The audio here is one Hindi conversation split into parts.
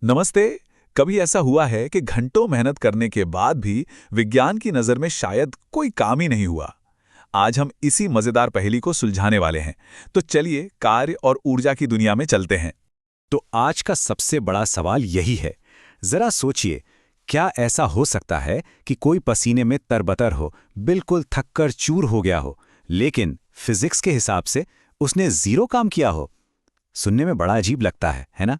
नमस्ते। कभी ऐसा हुआ है कि घंटों मेहनत करने के बाद भी विज्ञान की नज़र में शायद कोई काम ही नहीं हुआ। आज हम इसी मज़ेदार पहेली को सुलझाने वाले हैं। तो चलिए कार्य और ऊर्जा की दुनिया में चलते हैं। तो आज का सबसे बड़ा सवाल यही है। जरा सोचिए, क्या ऐसा हो सकता है कि कोई पसीने में तरबतर हो, बिल्कुल थककर चूर हो गया हो, लेकिन फिजिक्स के हिसाब से उसने जीरो काम किया हो? सुनने में बड़ा अजीब लगता है ना?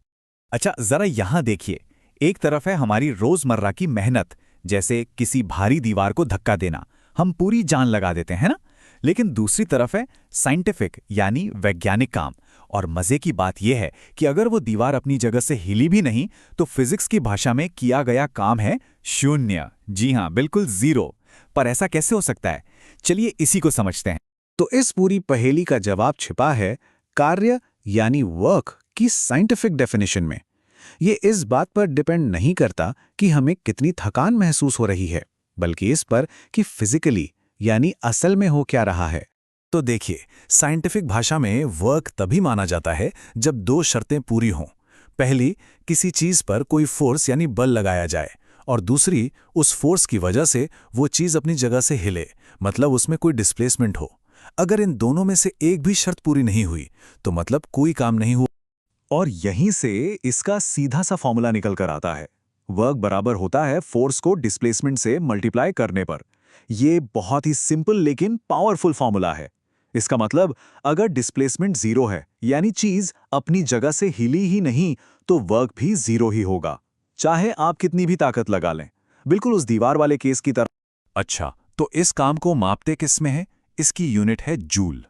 अच्छा, जरा यहां देखिए। एक तरफ है हमारी रोजमर्रा की मेहनत, जैसे किसी भारी दीवार को धक्का देना, हम पूरी जान लगा देते हैं ना। लेकिन दूसरी तरफ है साइंटिफिक यानी वैज्ञानिक काम। और मजे की बात यह है कि अगर वो दीवार अपनी जगह से हिली भी नहीं, तो फिजिक्स की भाषा में किया गया काम है शून्य। जी हां, बिल्कुल जीरो। पर ऐसा कैसे हो सकता है? चलिए इसी को समझते हैं। तो इस पूरी पहेली का जवाब छिपा है कार्य यानी वर्क की साइंटिफिक डेफिनेशन में। ये इस बात पर डिपेंड नहीं करता कि हमें कितनी थकान महसूस हो रही है, बल्कि इस पर कि फिजिकली यानी असल में हो क्या रहा है। तो देखिए, साइंटिफिक भाषा में वर्क तभी माना जाता है जब दो शर्तें पूरी हों। पहली, किसी चीज पर कोई फोर्स यानी बल लगाया जाए, और दूसरी, उस फोर्स की वजह से वो चीज अपनी जगह से हिले, मतलब उसमें कोई डिस्प्लेसमेंट हो। अगर इन दोनों में से एक भी शर्त पूरी नहीं हुई, तो मतलब कोई काम नहीं हुआ। और यहीं से इसका सीधा सा फॉर्मूला निकल कर आता है। वर्क बराबर होता है फोर्स को डिस्प्लेसमेंट से मल्टीप्लाई करने पर। ये बहुत ही सिंपल लेकिन पावरफुल फॉर्मूला है। इसका मतलब, अगर डिस्प्लेसमेंट जीरो है यानी चीज अपनी जगह से हिली ही नहीं, तो वर्क भी जीरो ही होगा, चाहे आप कितनी भी ताकत लगा लें। बिल्कुल उस दीवार वाले केस की तरह। अच्छा, तो इस काम को मापते किस में है? इसकी यूनिट है जूल।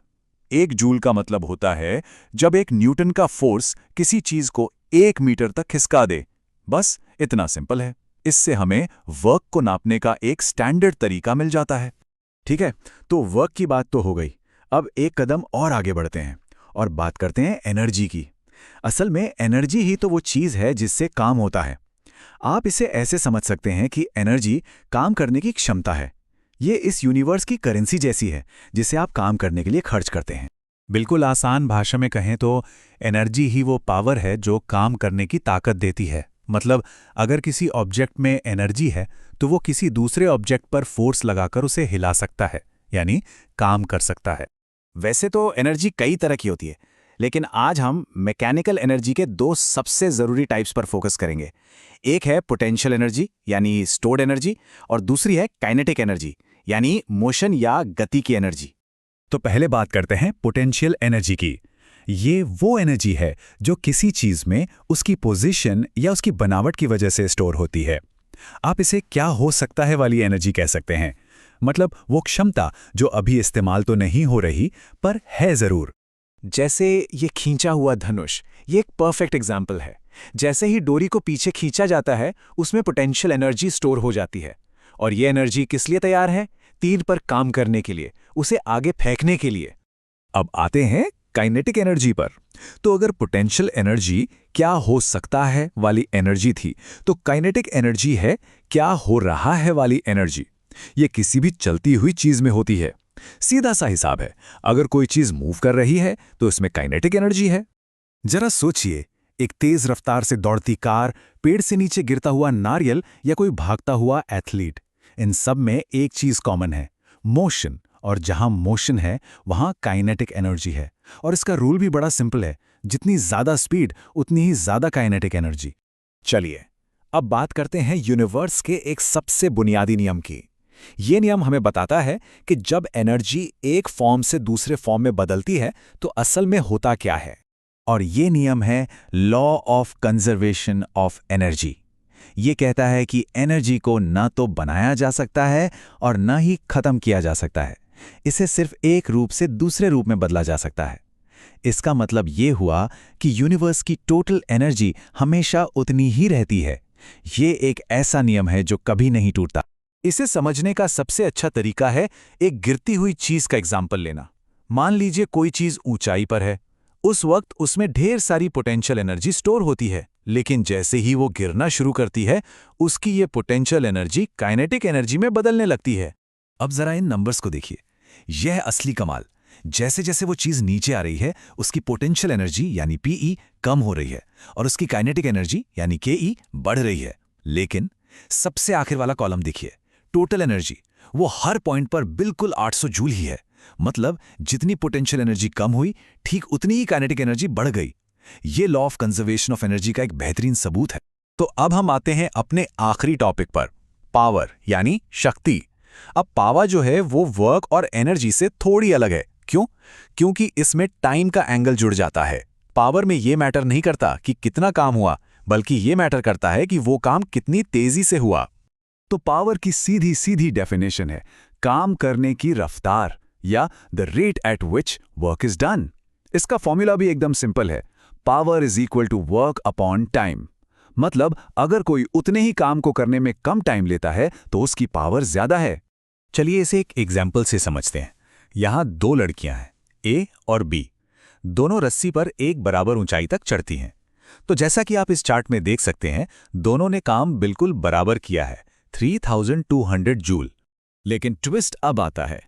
एक जूल का मतलब होता है जब एक न्यूटन का फोर्स किसी चीज को 1 मीटर तक खिसका दे। बस इतना सिंपल है। इससे हमें वर्क को नापने का एक स्टैंडर्ड तरीका मिल जाता है। ठीक है, तो वर्क की बात तो हो गई। अब एक कदम और आगे बढ़ते हैं और बात करते हैं एनर्जी की। असल में एनर्जी ही तो वो चीज है जिससे काम होता है। आप इसे ऐसे समझ सकते हैं कि एनर्जी काम करने की क्षमता है। ये इस यूनिवर्स की करेंसी जैसी है, जिसे आप काम करने के लिए खर्च करते हैं। बिल्कुल आसान भाषा में कहें तो एनर्जी ही वो पावर है जो काम करने की ताकत देती है। मतलब, अगर किसी ऑब्जेक्ट में एनर्जी है, तो वो किसी दूसरे ऑब्जेक्ट पर फोर्स लगाकर उसे हिला सकता है, यानी काम कर सकता है। वैसे तो एनर्जी कई तरह की होती है, लेकिन आज हम मैकेनिकल एनर्जी के दो सबसे जरूरी टाइप्स पर फोकस करेंगे। एक है पोटेंशियल एनर्जी यानी स्टोर्ड एनर्जी, और दूसरी है काइनेटिक एनर्जी यानी मोशन या गति की एनर्जी। तो पहले बात करते हैं पोटेंशियल एनर्जी की। ये वो एनर्जी है जो किसी चीज में उसकी पोजीशन या उसकी बनावट की वजह से स्टोर होती है। आप इसे क्या हो सकता है वाली एनर्जी कह सकते हैं। मतलब वो क्षमता जो अभी इस्तेमाल तो नहीं हो रही, पर है जरूर। जैसे ये खींचा हुआ धनुष, ये एक परफेक्ट एग्जाम्पल है। जैसे ही डोरी को पीछे खींचा जाता है, उसमें पोटेंशियल एनर्जी स्टोर हो जाती है। और ये एनर्जी किस लिए तैयार है? तीर पर काम करने के लिए, उसे आगे फेंकने के लिए। अब आते हैं काइनेटिक एनर्जी पर। तो अगर पोटेंशियल एनर्जी क्या हो सकता है वाली एनर्जी थी, तो काइनेटिक एनर्जी है क्या हो रहा है वाली एनर्जी। ये किसी भी चलती हुई चीज में होती है। सीधा सा हिसाब है, अगर कोई चीज मूव कर रही है तो इसमें काइनेटिक एनर्जी है। जरा सोचिए, एक तेज रफ्तार से दौड़ती कार, पेड़ से नीचे गिरता हुआ नारियल, या कोई भागता हुआ एथलीट। इन सब में एक चीज कॉमन है, मोशन। और जहां मोशन है, वहां काइनेटिक एनर्जी है। और इसका रूल भी बड़ा सिंपल है, जितनी ज्यादा स्पीड उतनी ही ज्यादा काइनेटिक एनर्जी। चलिए, अब बात करते हैं यूनिवर्स के एक सबसे बुनियादी नियम की। ये नियम हमें बताता है कि जब एनर्जी एक फॉर्म से दूसरे फॉर्म में बदलती है, तो असल में होता क्या है। और ये नियम है law of conservation of energy. ये कहता है कि एनर्जी को न तो बनाया जा सकता है और न ही खत्म किया जा सकता है। इसे सिर्फ एक रूप से दूसरे रूप में बदला जा सकता है। इसका मतलब ये हुआ कि यूनिवर्स की टोटल एनर्जी हमेशा उतनी ही रहती है। ये एक ऐसा नियम है जो कभी नहीं टूटता। इसे समझने का सबसे अच्छा तरीका है एक गिरती हुई चीज का एग्जाम्पल लेना। मान लीजिए कोई चीज ऊंचाई पर है। उस वक्त उसमें ढेर सारी पोटेंशियल एनर्जी स्टोर होती है, लेकिन जैसे ही वो गिरना शुरू करती है, उसकी ये पोटेंशियल एनर्जी काइनेटिक एनर्जी में बदलने लगती है। अब जरा इन नंबर्स को देखिए, यह असली कमाल। जैसे जैसे वो चीज नीचे आ रही है उसकी पोटेंशियल एनर्जी यानी पीई कम हो रही है और उसकी काइनेटिक एनर्जी यानी केई बढ़ रही है। लेकिन सबसे आखिर वाला कॉलम देखिए, टोटल एनर्जी, वो हर पॉइंट पर बिल्कुल 800 जूल ही है। मतलब जितनी पोटेंशियल एनर्जी कम हुई, ठीक उतनी ही काइनेटिक एनर्जी बढ़ गई। ये law of conservation of energy का एक बेहतरीन सबूत है। तो अब हम आते हैं अपने आखिरी टॉपिक पर, पावर यानी शक्ति। अब पावर जो है वो वर्क और एनर्जी से थोड़ी अलग है। क्यों? क्योंकि इसमें टाइम का एंगल जुड़ जाता है। पावर में ये मैटर नहीं करता कि कितना काम हुआ, बल्कि ये मैटर करता है कि वो काम कितनी तेजी से हुआ। तो पावर की सीधी सीधी डेफिनेशन है काम करने की रफ्तार या the rate at which work is done. इसका फॉर्मूला भी एकदम सिंपल है, power is equal to work upon time. मतलब अगर कोई उतने ही काम को करने में कम टाइम लेता है तो उसकी पावर ज्यादा है। चलिए इसे एक एग्जाम्पल से समझते हैं। यहां दो लड़कियां हैं, ए और बी। दोनों रस्सी पर एक बराबर ऊंचाई तक चढ़ती हैं। तो जैसा कि आप इस चार्ट में देख सकते हैं, दोनों ने काम बिल्कुल बराबर किया है, 3200 जूल। लेकिन ट्विस्ट अब आता है,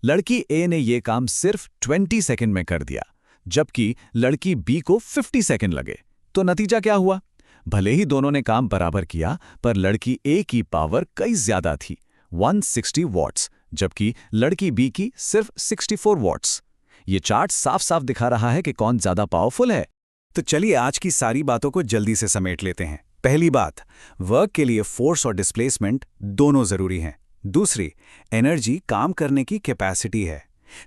लड़की ए ने यह काम सिर्फ 20 सेकंड में कर दिया, जबकि लड़की बी को 50 सेकंड लगे। तो नतीजा क्या हुआ? भले ही दोनों ने काम बराबर किया, पर लड़की ए की पावर कई ज्यादा थी, 160 वॉट्स, जबकि लड़की बी की सिर्फ 64 वॉट्स। ये चार्ट साफ साफ दिखा रहा है कि कौन ज्यादा पावरफुल है। तो चलिए आज की सारी बातों को जल्दी से समेट लेते हैं। पहली बात, वर्क के लिए फोर्स और डिस्प्लेसमेंट दोनों जरूरी हैं। दूसरी, एनर्जी काम करने की कैपेसिटी है।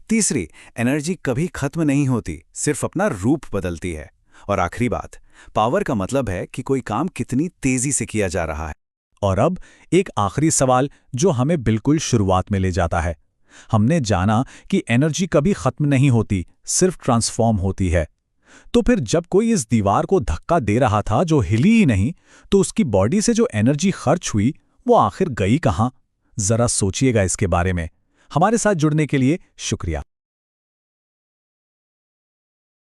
तीसरी, एनर्जी कभी खत्म नहीं होती, सिर्फ अपना रूप बदलती है। और आखिरी बात, पावर का मतलब है कि कोई काम कितनी तेजी से किया जा रहा है। और अब एक आखिरी सवाल जो हमें बिल्कुल शुरुआत में ले जाता है। हमने जाना कि एनर्जी कभी खत्म नहीं होती, सिर्फ ट्रांसफॉर्म होती है। तो फिर जब कोई इस दीवार को धक्का दे रहा था जो हिली ही नहीं, तो उसकी बॉडी से जो एनर्जी खर्च हुई वो आखिर गई कहाँ? जरा सोचिएगा इसके बारे में। हमारे साथ जुड़ने के लिए शुक्रिया।